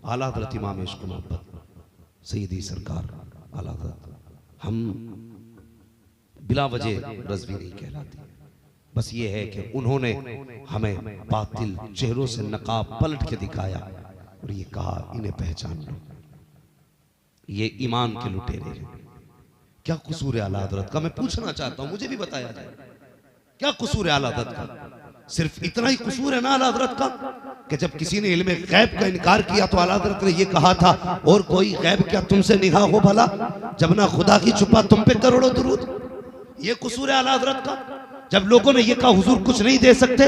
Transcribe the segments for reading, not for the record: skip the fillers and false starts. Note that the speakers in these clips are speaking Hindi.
आला हज़रत इमाम इश्क़ मोहब्बत सैयदी सरकार आला हज़रत, हम बिला वजह रज़वी नहीं कहलाते। बस ये है कि उन्होंने हमें बातिल चेहरों से नकाब पलट के दिखाया और ये कहा इन्हें पहचान लो, ये ईमान के लुटेरे हैं। क्या कसूर है आला हज़रत का? मैं पूछना चाहता हूं, मुझे भी बताया जाए क्या कसूर है आला हज़रत का? सिर्फ इतना ही कसूर है ना आला हज़रत का कि जब किसी ने इल्मे गैब का इनकार किया तो आला हज़रत ने ये कहा था और कोई गैब क्या तुमसे निगाह हो भला, जब ना खुदा की छुपा तुम पे करोड़ों दुरूद। ये कसूर है आला हज़रत का। जब लोगों ने ये कहा हुजूर कुछ नहीं दे सकते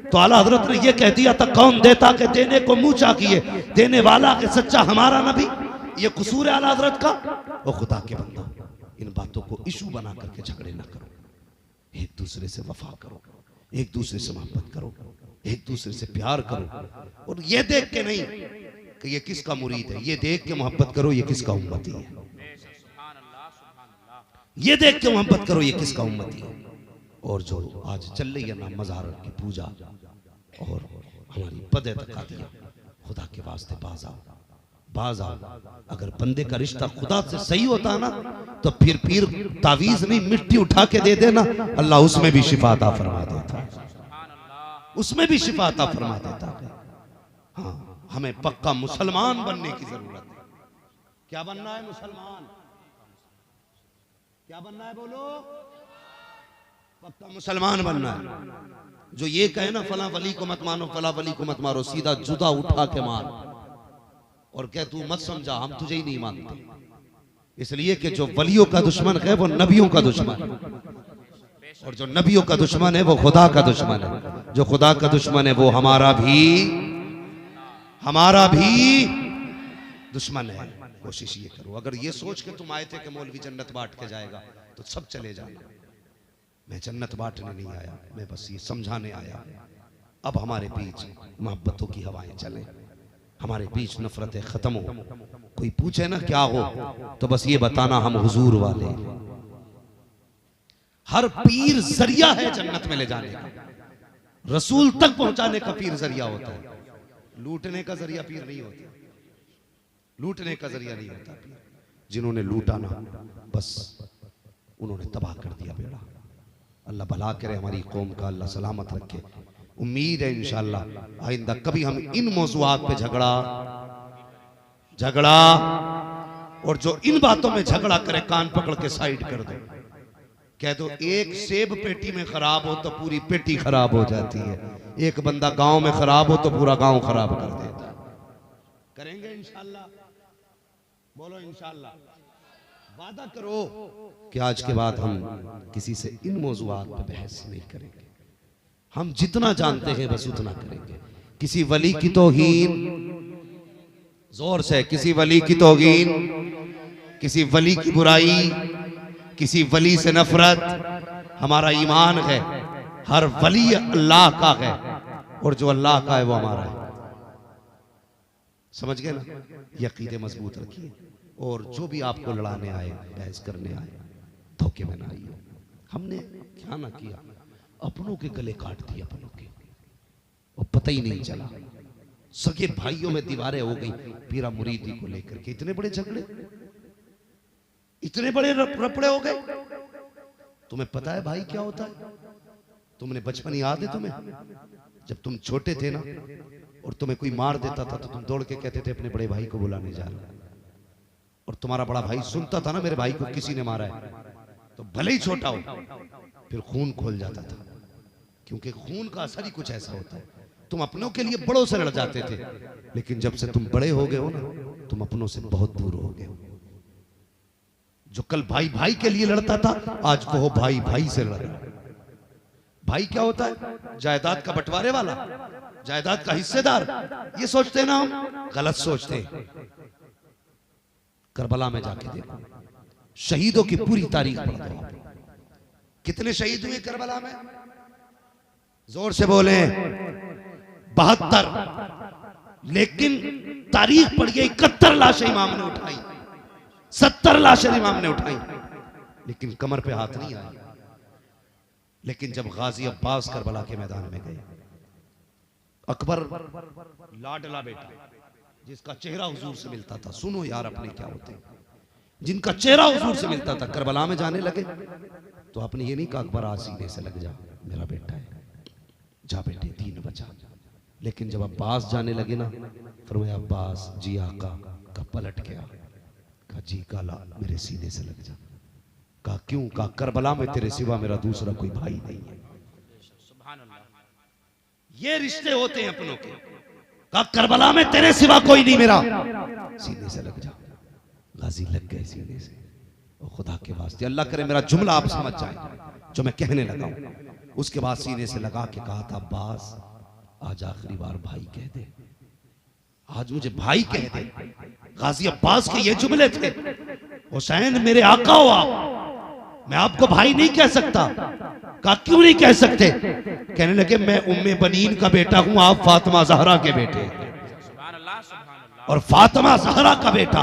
तो आला हज़रत ने ये कह दिया था कौन देता के देने को मुंह चाकिए, देने वाला के सच्चा हमारा नबी। ये कसूर है आला हज़रत का। ओ खुदा के बंदो, इन बातों को इशू बना करके झगड़े ना करो, एक दूसरे से वफा करो, एक दूसरे से मोहब्बत करो, एक दूसरे से प्यार करो। और ये देख के नहीं कि ये किसका मुरीद है, ये देख के मोहब्बत करो ये किसका उम्मती है, ये देख के मोहब्बत करो ये किसका उम्मती है। और जो आज चल रही है ना मज़ार की पूजा और हमारी बदे तका दिया, खुदा के वास्ते बाज आओ, बाज आओ। अगर बंदे का रिश्ता खुदा से सही होता ना तो फिर पीर तावीज नहीं मिट्टी उठा के दे देना, अल्लाह उसमें भी शिफा अता फरमा देता, उसमें भी शिफा अता फरमा देता। हाँ, हमें पक्का मुसलमान बनने की जरूरत है। क्या बनना है? मुसलमान। क्या बनना है? बोलो। पक्का मुसलमान बनना है। जो ये कहे ना फला वली को मत मानो, फला वली को मत मारो, सीधा जुदा उठा के मार और कह तू मत समझा, हम तुझे ही नहीं मानते। इसलिए कि जो वलियों का दुश्मन है वो नबियों का दुश्मन है, और जो नबियों का दुश्मन है वो खुदा का दुश्मन है। जो खुदा का दुश्मन है वो हमारा भी दुश्मन है। कोशिश ये करो, अगर ये सोच के तुम आए थे कि मौलवी जन्नत बांट के जाएगा तो सब चले जाना। मैं जन्नत बांटने नहीं आया, मैं बस ये समझाने आया। अब हमारे बीच मोहब्बतों की हवाएं चलें, हमारे बीच नफरतें खत्म हो। कोई पूछे ना क्या हो तो बस ये बताना हम हुजूर वाले। हर पीर जरिया है जन्नत में ले जाने का, रसूल तक पहुंचाने का पीर जरिया होता है, लूटने का जरिया पीर नहीं होता, लूटने का जरिया नहीं होता पीर। जिन्होंने लूटा ना बस उन्होंने तबाह कर दिया बेड़ा। अल्लाह भला करे हमारी कौम का, अल्लाह सलामत रखे। उम्मीद है इंशाअल्लाह आइंदा कभी हम इन मौज़ूआत पे झगड़ा और जो इन बातों में झगड़ा करे कान पकड़ के साइड कर दो, कह दो एक सेब पेटी में खराब हो तो पूरी पेटी खराब हो जाती है, एक बंदा गांव में खराब हो तो पूरा गांव खराब कर देता है। करेंगे इंशाअल्लाह? बोलो इंशाअल्लाह। वादा करो कि आज के बाद हम किसी से इन मौज़ूआत पे बहस नहीं करेंगे। हम जितना जानते हैं बस उतना करेंगे। किसी वली की तौहीन, जोर से, किसी वली की तौहीन, किसी वली की बुराई, किसी वली से नफरत हमारा ईमान है। हर वली अल्लाह का है और जो अल्लाह का है वो हमारा है। समझ गए ना? ये अकीदे मजबूत रखिए। और जो भी आपको लड़ाने आए, बहस करने आए, धोखे में ना आइए। हमने क्या ना किया, अपनों के गले काट दिए, अपनों के, और पता ही नहीं चला। सगे भाइयों में दीवारें हो गई पीरा मुरीदी को लेकर के। इतने बड़े झगड़े, इतने बड़े रपड़े हो गए। तुम्हें पता है भाई क्या होता है? तुमने बचपन याद है तुम्हें? जब तुम छोटे थे ना और तुम्हें कोई मार देता था तो तुम दौड़ के कहते थे अपने बड़े भाई को बुलाने जा रहा, और तुम्हारा बड़ा भाई सुनता था ना मेरे भाई को किसी ने मारा है, तो भले ही छोटा हो फिर खून खोल जाता था, क्योंकि खून का असर ही कुछ ऐसा होता है। तुम अपनों के लिए बड़ों से लड़ जाते थे, लेकिन जब से तुम बड़े हो गए हो ना तुम अपनों से बहुत दूर हो गए हो। जो कल भाई भाई के लिए लड़ता था आज वो भाई भाई से लड़ रहा है। भाई क्या होता है? जायदाद का बंटवारे वाला, जायदाद का हिस्सेदार। ये सोचते ना हम, गलत सोचते हैं। करबला में जाके देखो, शहीदों की पूरी तारीख पढ़ दो। कितने शहीद हुए करबला में? जोर से बोले 72। लेकिन तारीख पढ़िए 71 लाशें इमाम ने उठाई, 70 लाशें इमाम ने उठाई, लेकिन कमर पे हाथ नहीं आया। लेकिन जब गाजी अब्बास करबला के मैदान में गए, अकबर लाडला बेटा, जिसका चेहरा हुजूर से मिलता था, सुनो यार अपने क्या होते, जिनका चेहरा हुजूर से मिलता था, करबला में जाने लगे तो आपने ये नहीं कहा अकबर आज सीने से लग जा, मेरा बेटा है, जा बेटे दीन बचा। लेकिन जब अब्बास जाने लगे ना, फरमाया अब्बास जी आका का पलट गया, कहा जी काला मेरे सीने से लग जा। कहा क्यों? कहा करबला में तेरे सिवा मेरा दूसरा कोई भाई नहीं है। ये रिश्ते होते हैं अपनों के। कहा करबला में तेरे सिवा कोई नहीं मेरा, सीने से लग जा। गाजी लग गए सीने से। और खुदा के वास्ते अल्लाह करे मेरा जुमला आप समझ जाए जो मैं कहने लगा हूं। उसके बाद सीने से लगा के कहा था अब्बास आज आखिरी बार भाई कह दे, आज मुझे भाई कह दे। गाजी अब्बास के ये जुमले थे, हुसैन मेरे आका हो आप, मैं आपको भाई नहीं कह सकता। कहा क्यों नहीं कह सकते? कहने लगे मैं उम्मे बनीन का बेटा हूं, आप फातिमा ज़हरा के बेटे, और फातिमा ज़हरा का बेटा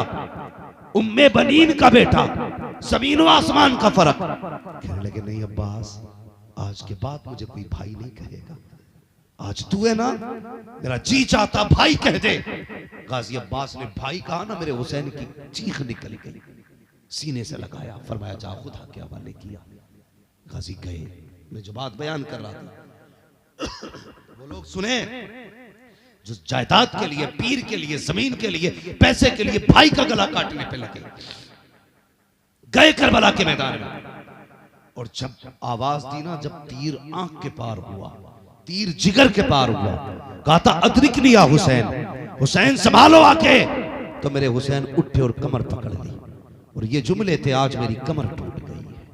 उम्मे बनीन का बेटा, ज़मीन व आसमान का फर्क। कहने लगे नहीं अब्बास आज के बाद मुझे कोई भाई नहीं कहेगा, आज तू है ना, मेरा जी चाहता भाई कह दे। गाजी अब्बास ने भाई कहा ना, मेरे हुसैन की चीख निकल गई, सीने से लगाया, फरमाया जा खुदा के हवाले किया। गाजी गए। मैं जो बात बयान कर रहा था वो लोग सुने जो जायदाद के लिए, पीर के लिए, जमीन के लिए, पैसे के लिए भाई का गला काटने पे लगे, गए करबला के मैदान में। और जब आवाज दी ना, जब तीर आंख के पार हुआ, तीर जिगर के पार हुआ, कहा था अदरिक लिया हुसैन, हुसैन संभालो आके। तो मेरे हुसैन उठे और कमर पकड़ ली। और ये जुमले थे आज मेरी कमर टूट गई है,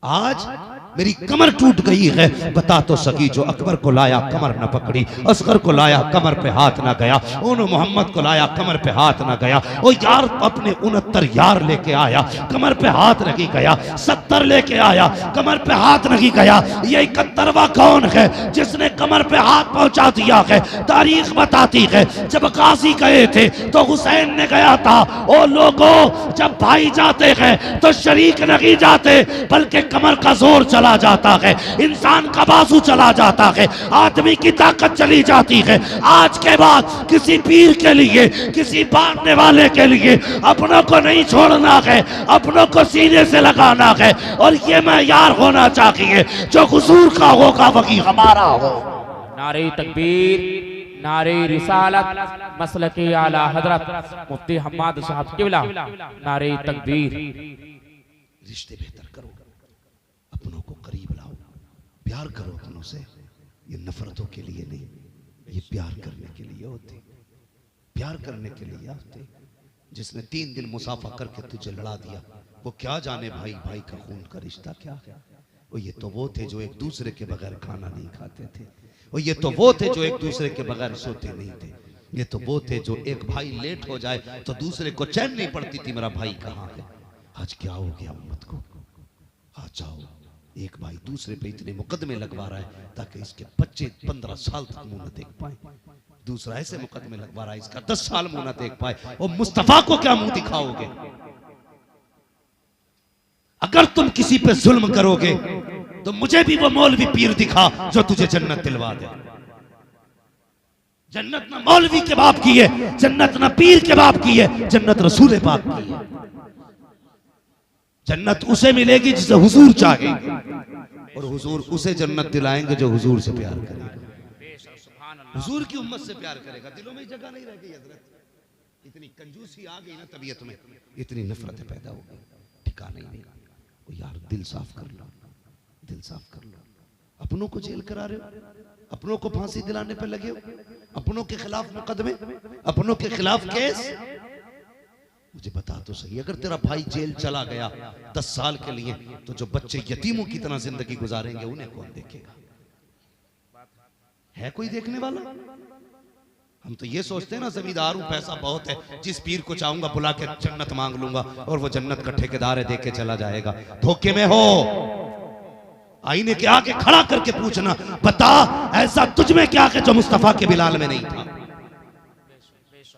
आज मेरी कमर टूट गई है। बता तो सकी जो अकबर को लाया कमर न पकड़ी, असगर को लाया कमर पे हाथ ना गया, उन मोहम्मद को लाया कमर पे हाथ ना गया। ओ यार अपने 69 यार लेके आया, कमर पे हाथ नहीं गया, 70 लेके आया, कमर पे हाथ नहीं गया। ये 71वां कौन है जिसने कमर पे हाथ पहुंचा दिया है? तारीख बताती है जब गाजी गए थे तो हुसैन ने गया था। ओ लोगों जब भाई जाते हैं तो शरीक नहीं जाते, बल्कि कमर का जोर चला जाता है, इंसान का बाजू चला जाता है, आदमी की ताकत चली जाती है। आज के बाद किसी पीर के लिए, किसी बांटने वाले के लिए अपनों को नहीं छोड़ना है, अपनों को सीने से लगाना है। और ये मैयार होना चाहिए जो हुजूर का होगा वही हमारा हो। नारे तकबीर, नारे रिसालत, मसलके आला हजरत मुफ्ती हम्माद साहब किबला, नारे तकबीर। रिश्ते बेहतर करो, अपनों को करीब लाओ, प्यार करो अपनों से। ये नफरतों के लिए नहीं, ये प्यार करने के लिए होते, प्यार करने के लिए होते। जिसने 3 दिन मुसाफा करके तुझे लड़ा दिया, वो क्या जाने भाई भाई का खून का रिश्ता क्या है। वो ये तो वो थे जो एक दूसरे के बगैर खाना नहीं खाते थे, वो ये तो वो थे जो एक दूसरे के बगैर सोते नहीं थे, ये तो वो थे जो एक भाई लेट हो जाए तो दूसरे को चैन नहीं पड़ती थी मेरा भाई कहाँ है। आज क्या हो गया उम्मत को? आ जाओ, एक भाई दूसरे पे इतने मुकदमे लगवा रहा है ताकि इसके बच्चे 15 साल तक मुंह न देख पाए, दूसरा ऐसे मुकदमे लगवा रहा है इसका 10 साल मुंह न देख पाए। और मुस्तफा को क्या मुंह दिखाओगे? अगर तुम किसी पे जुल्म करोगे तो मुझे भी वो मौलवी पीर दिखा जो तुझे जन्नत दिलवा दे। जन्नत ना मौलवी के बाप की है, जन्नत ना पीर के बाप की है, जन्नत रसूल पाक की है। जन्नत उसे मिलेगी जिसे हुजूर चाहेंगे, और हुजूर उसे जन्नत दिलाएंगे जो हुजूर से प्यार करेगा, हुजूर की उम्मत से प्यार करेगा। दिलों में जगह नहीं रह गई हजरत, इतनी कंजूसी आ गई ना तबीयत में, इतनी नफरतें पैदा हो गई, ठिकाना ही नहीं। यार दिल साफ कर लो, दिल साफ कर लो। अपनों को जेल करा रहे हो, अपनों को फांसी दिलाने पे लगे हो, अपनों के खिलाफ मुकदमे, अपनों के खिलाफ केस। मुझे बता तो सही, अगर तेरा भाई जेल चला गया 10 साल के लिए, तो जो बच्चे यतीमों की तरह जिंदगी गुजारेंगे उन्हें कौन देखेगा? है कोई देखने वाला? हम तो ये सोचते हैं ना जमींदार हूं, पैसा बहुत है, जिस पीर को चाहूंगा बुला के जन्नत मांग लूंगा और वो जन्नत का ठेकेदार है, देके चला जाएगा। धोखे में हो। आईने के आगे खड़ा करके पूछना, बता ऐसा तुझ में क्या है जो मुस्तफा के बिलाल में नहीं था?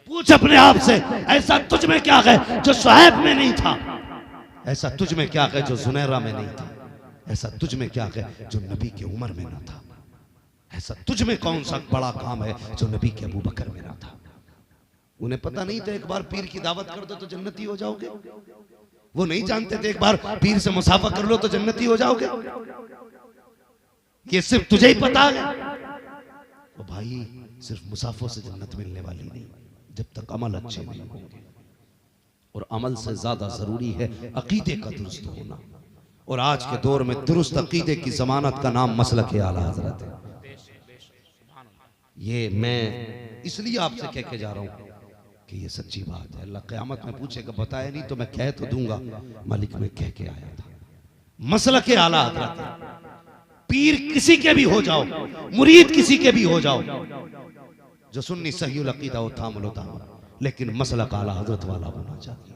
पूछ अपने आप से, ऐसा तुझ में क्या है जो शुएब में नहीं था? ऐसा तुझ में क्या है जो जुनैरा में नहीं था? ऐसा तुझ में क्या है जो नबी की उम्र में ना था? ऐसा तुझ में कौन सा बड़ा काम है जो नबी के अबू बकर में ना था? उन्हें पता नहीं था एक बार पीर की दावत कर दो तो जन्नती हो जाओगे। वो नहीं जानते थे एक बार पीर से मुसाफा कर लो तो जन्नती हो जाओगे। ये सिर्फ तुझे ही पता है। तो भाई सिर्फ मुसाफों से जन्नत मिलने वाली नहीं, जब तक अमल अच्छे नहीं होंगे। और अमल से ज्यादा जरूरी है अकीदे का दुरुस्त होना। और आज के दौर में दुरुस्त अकीदे की जमानत का नाम मसलक आला हजरत है। ये मैं इसलिए आपसे कह के जा रहा हूं कि ये सच्ची बात है। अल्लाह क़यामत में पूछेगा बताया नहीं तो मैं कह तो दूंगा, मालिक मैं कह के आया था। मसलक आला हजरत है। पीर किसी के भी हो जाओ, मुरीद किसी के भी हो जाओ, जो सुन्नी सहीउल अकीदा हो थामलो थाम, लेकिन मसलक आला हजरत वाला होना चाहिए।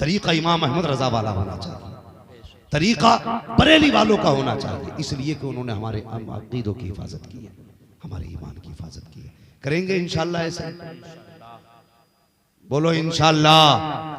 तरीका इमाम अहमद रजा वाला होना चाहिए। तरीका बरेली वालों का होना चाहिए। इसलिए कि उन्होंने हमारे अकीदों की हिफाजत की है, हमारे ईमान की हिफाजत की है। करेंगे इंशाअल्लाह ऐसा? बोलो इंशाअल्लाह।